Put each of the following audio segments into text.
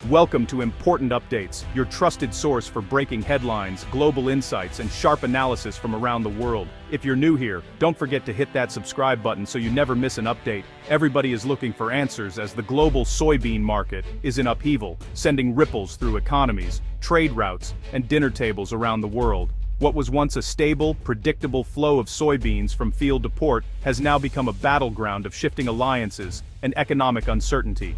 Welcome to Important Updates, your trusted source for breaking headlines, global insights, and sharp analysis from around the world. If you're new here, don't forget to hit that subscribe button so you never miss an update. Everybody is looking for answers as the global soybean market is in upheaval, sending ripples through economies, trade routes, and dinner tables around the world. What was once a stable, predictable flow of soybeans from field to port has now become a battleground of shifting alliances and economic uncertainty.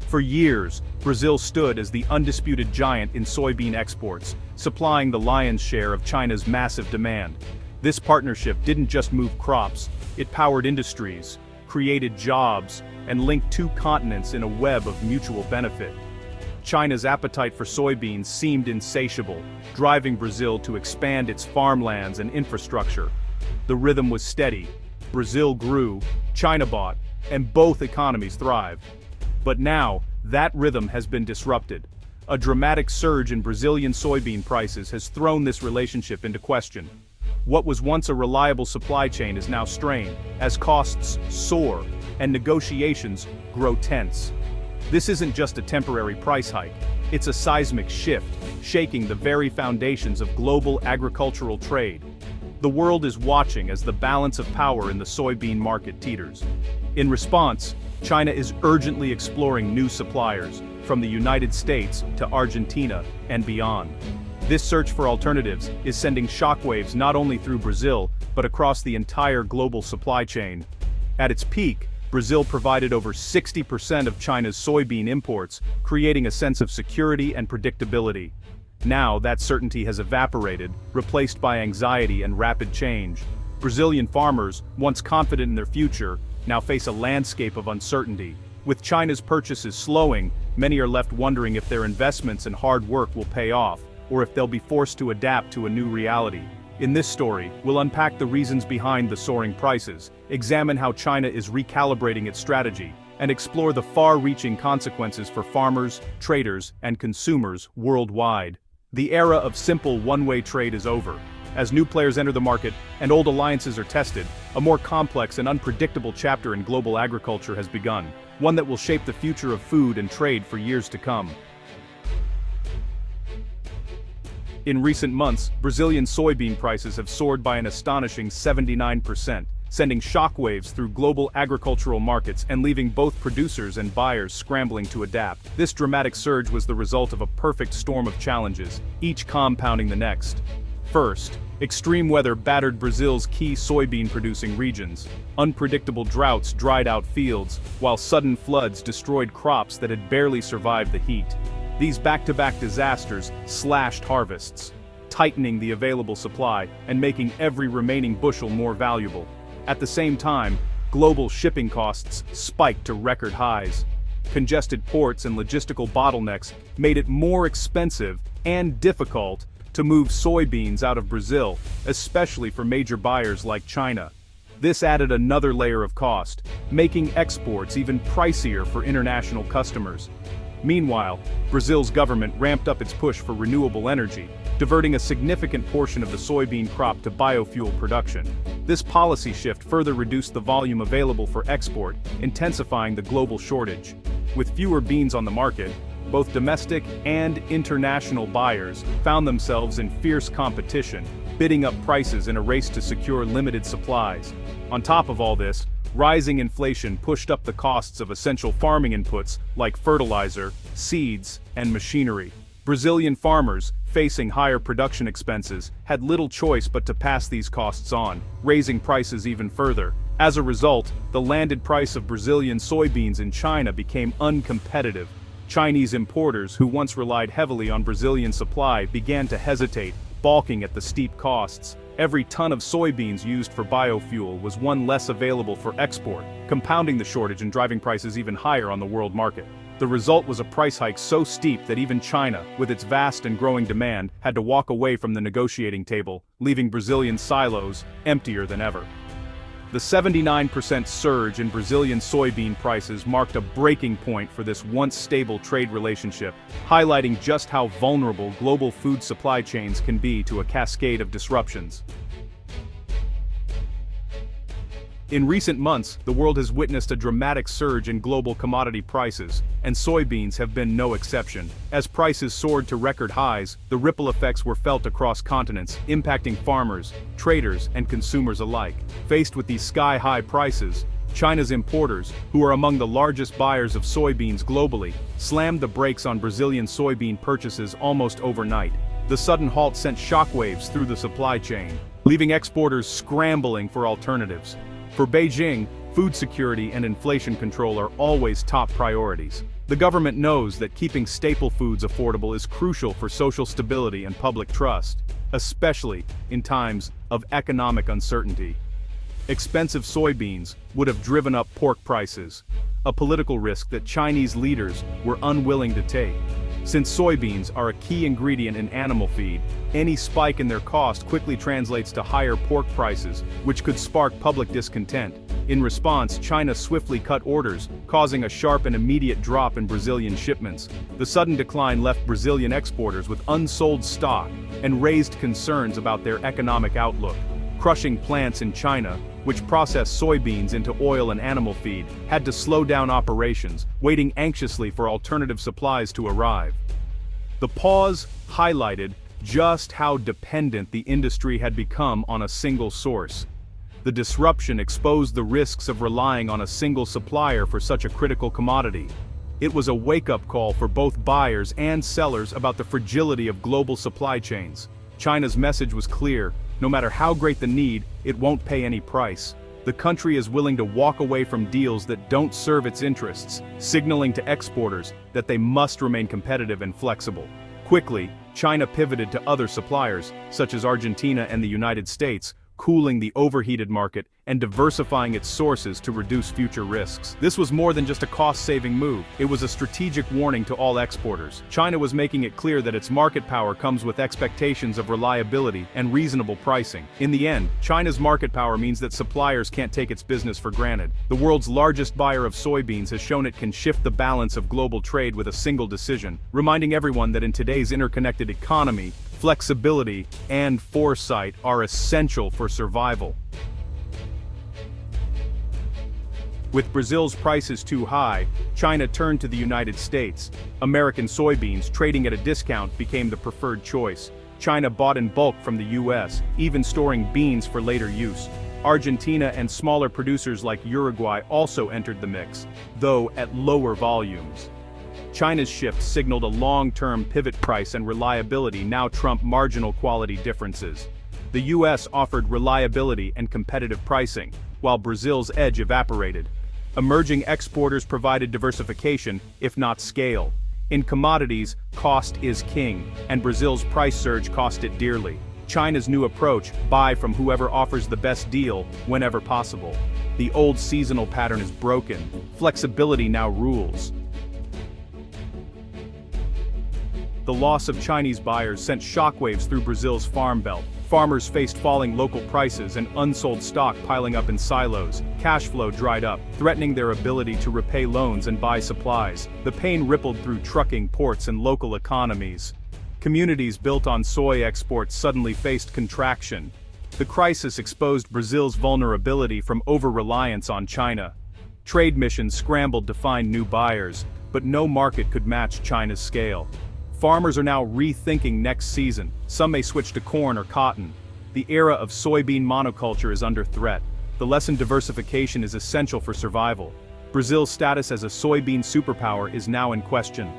For years, Brazil stood as the undisputed giant in soybean exports, supplying the lion's share of China's massive demand. This partnership didn't just move crops, it powered industries, created jobs, and linked two continents in a web of mutual benefit. China's appetite for soybeans seemed insatiable, driving Brazil to expand its farmlands and infrastructure. The rhythm was steady. Brazil grew, China bought, and both economies thrived. But now, that rhythm has been disrupted. A dramatic surge in Brazilian soybean prices has thrown this relationship into question. What was once a reliable supply chain is now strained, as costs soar and negotiations grow tense. This isn't just a temporary price hike, it's a seismic shift, shaking the very foundations of global agricultural trade. The world is watching as the balance of power in the soybean market teeters. In response, China is urgently exploring new suppliers, from the United States to Argentina and beyond. This search for alternatives is sending shockwaves not only through Brazil, but across the entire global supply chain. At its peak, Brazil provided over 60% of China's soybean imports, creating a sense of security and predictability. Now, that certainty has evaporated, replaced by anxiety and rapid change. Brazilian farmers, once confident in their future, now face a landscape of uncertainty. With China's purchases slowing, many are left wondering if their investments and hard work will pay off, or if they'll be forced to adapt to a new reality. In this story, we'll unpack the reasons behind the soaring prices, examine how China is recalibrating its strategy, and explore the far-reaching consequences for farmers, traders, and consumers worldwide. The era of simple one-way trade is over. As new players enter the market and old alliances are tested, a more complex and unpredictable chapter in global agriculture has begun, one that will shape the future of food and trade for years to come. In recent months, Brazilian soybean prices have soared by an astonishing 79%, sending shockwaves through global agricultural markets and leaving both producers and buyers scrambling to adapt. This dramatic surge was the result of a perfect storm of challenges, each compounding the next. First, extreme weather battered Brazil's key soybean-producing regions. Unpredictable droughts dried out fields, while sudden floods destroyed crops that had barely survived the heat. These back-to-back disasters slashed harvests, tightening the available supply and making every remaining bushel more valuable. At the same time, global shipping costs spiked to record highs. Congested ports and logistical bottlenecks made it more expensive and difficult to move soybeans out of Brazil, especially for major buyers like China. This added another layer of cost, making exports even pricier for international customers. Meanwhile, Brazil's government ramped up its push for renewable energy, diverting a significant portion of the soybean crop to biofuel production. This policy shift further reduced the volume available for export, intensifying the global shortage. With fewer beans on the market, both domestic and international buyers found themselves in fierce competition, bidding up prices in a race to secure limited supplies. On top of all this, rising inflation pushed up the costs of essential farming inputs like fertilizer, seeds, and machinery. Brazilian farmers, facing higher production expenses, had little choice but to pass these costs on, raising prices even further. As a result, the landed price of Brazilian soybeans in China became uncompetitive. Chinese importers who once relied heavily on Brazilian supply began to hesitate, balking at the steep costs. Every ton of soybeans used for biofuel was one less available for export, compounding the shortage and driving prices even higher on the world market. The result was a price hike so steep that even China, with its vast and growing demand, had to walk away from the negotiating table, leaving Brazilian silos emptier than ever. The 79% surge in Brazilian soybean prices marked a breaking point for this once stable trade relationship, highlighting just how vulnerable global food supply chains can be to a cascade of disruptions. In recent months, the world has witnessed a dramatic surge in global commodity prices, and soybeans have been no exception. As prices soared to record highs, the ripple effects were felt across continents, impacting farmers, traders, and consumers alike. Faced with these sky-high prices, China's importers, who are among the largest buyers of soybeans globally, slammed the brakes on Brazilian soybean purchases almost overnight. The sudden halt sent shockwaves through the supply chain, leaving exporters scrambling for alternatives. For Beijing, food security and inflation control are always top priorities. The government knows that keeping staple foods affordable is crucial for social stability and public trust, especially in times of economic uncertainty. Expensive soybeans would have driven up pork prices, a political risk that Chinese leaders were unwilling to take. Since soybeans are a key ingredient in animal feed, any spike in their cost quickly translates to higher pork prices, which could spark public discontent. In response, China swiftly cut orders, causing a sharp and immediate drop in Brazilian shipments. The sudden decline left Brazilian exporters with unsold stock and raised concerns about their economic outlook. Crushing plants in China, which process soybeans into oil and animal feed, had to slow down operations, waiting anxiously for alternative supplies to arrive. The pause highlighted just how dependent the industry had become on a single source. The disruption exposed the risks of relying on a single supplier for such a critical commodity. It was a wake-up call for both buyers and sellers about the fragility of global supply chains. China's message was clear: no matter how great the need, it won't pay any price. The country is willing to walk away from deals that don't serve its interests, signaling to exporters that they must remain competitive and flexible. Quickly, China pivoted to other suppliers, such as Argentina and the United States, cooling the overheated market and diversifying its sources to reduce future risks. This was more than just a cost-saving move. It was a strategic warning to all exporters. China was making it clear that its market power comes with expectations of reliability and reasonable pricing. In the end, China's market power means that suppliers can't take its business for granted. The world's largest buyer of soybeans has shown it can shift the balance of global trade with a single decision, reminding everyone that in today's interconnected economy, flexibility and foresight are essential for survival. With Brazil's prices too high, China turned to the United States. American soybeans, trading at a discount, became the preferred choice. China bought in bulk from the US, even storing beans for later use. Argentina and smaller producers like Uruguay also entered the mix, though at lower volumes. China's shift signaled a long-term pivot. Price and reliability now trump marginal quality differences. The US offered reliability and competitive pricing, while Brazil's edge evaporated. Emerging exporters provided diversification, if not scale. In commodities, cost is king, and Brazil's price surge cost it dearly. China's new approach: buy from whoever offers the best deal, whenever possible. The old seasonal pattern is broken. Flexibility now rules. The loss of Chinese buyers sent shockwaves through Brazil's farm belt. Farmers faced falling local prices and unsold stock piling up in silos. Cash flow dried up, threatening their ability to repay loans and buy supplies. The pain rippled through trucking, ports, and local economies. Communities built on soy exports suddenly faced contraction. The crisis exposed Brazil's vulnerability from over-reliance on China. Trade missions scrambled to find new buyers, but no market could match China's scale. Farmers are now rethinking next season. Some may switch to corn or cotton. The era of soybean monoculture is under threat. The lesson: diversification is essential for survival. Brazil's status as a soybean superpower is now in question.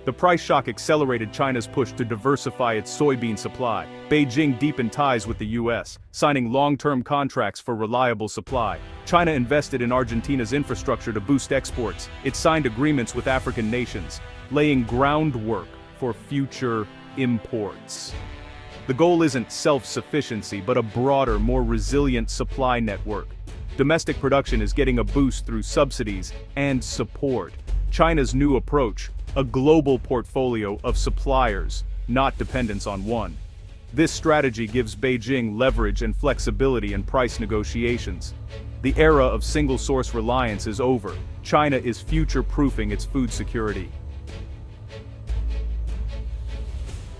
The price shock accelerated China's push to diversify its soybean supply. Beijing deepened ties with the US, signing long-term contracts for reliable supply. China invested in Argentina's infrastructure to boost exports. It signed agreements with African nations, laying groundwork for future imports. The goal isn't self-sufficiency, but a broader, more resilient supply network. Domestic production is getting a boost through subsidies and support. China's new approach: a global portfolio of suppliers, not dependence on one. This strategy gives Beijing leverage and flexibility in price negotiations. The era of single-source reliance is over. China is future-proofing its food security.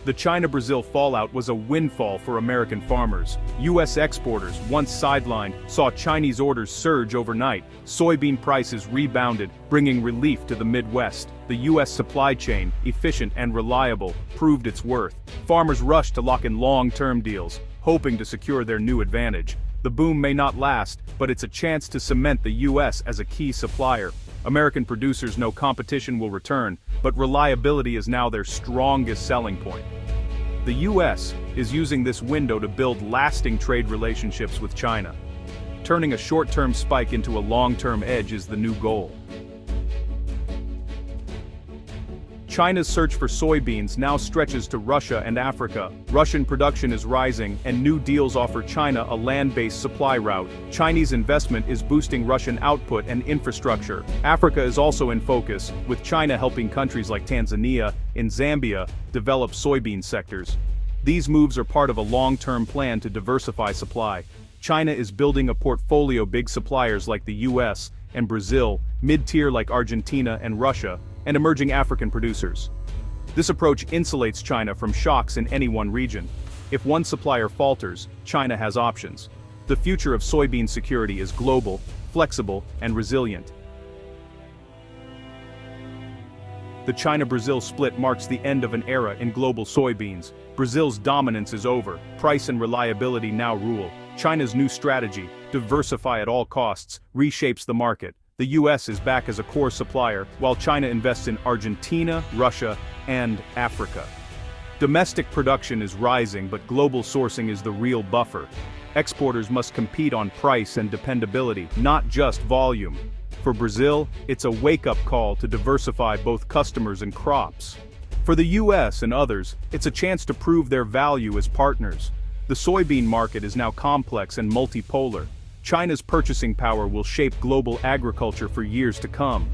The China-Brazil fallout was a windfall for American farmers. U.S. exporters, once sidelined, saw Chinese orders surge overnight. Soybean prices rebounded, bringing relief to the Midwest. The U.S. supply chain, efficient and reliable, proved its worth. Farmers rushed to lock in long-term deals, hoping to secure their new advantage. The boom may not last, but it's a chance to cement the U.S. as a key supplier. American producers know competition will return, but reliability is now their strongest selling point. The U.S. is using this window to build lasting trade relationships with China. Turning a short-term spike into a long-term edge is the new goal. China's search for soybeans now stretches to Russia and Africa. Russian production is rising, and new deals offer China a land-based supply route. Chinese investment is boosting Russian output and infrastructure. Africa is also in focus, with China helping countries like Tanzania and Zambia develop soybean sectors. These moves are part of a long-term plan to diversify supply. China is building a portfolio of big suppliers like the US and Brazil, mid-tier like Argentina and Russia, and emerging African producers. This approach insulates China from shocks in any one region. If one supplier falters, China has options. The future of soybean security is global, flexible, and resilient. The China-Brazil split marks the end of an era in global soybeans. Brazil's dominance is over, price and reliability now rule. China's new strategy, diversify at all costs, reshapes the market. The US is back as a core supplier, while China invests in Argentina, Russia, and Africa. Domestic production is rising, but global sourcing is the real buffer. Exporters must compete on price and dependability, not just volume. For Brazil, it's a wake-up call to diversify both customers and crops. For the US and others, it's a chance to prove their value as partners. The soybean market is now complex and multipolar. China's purchasing power will shape global agriculture for years to come.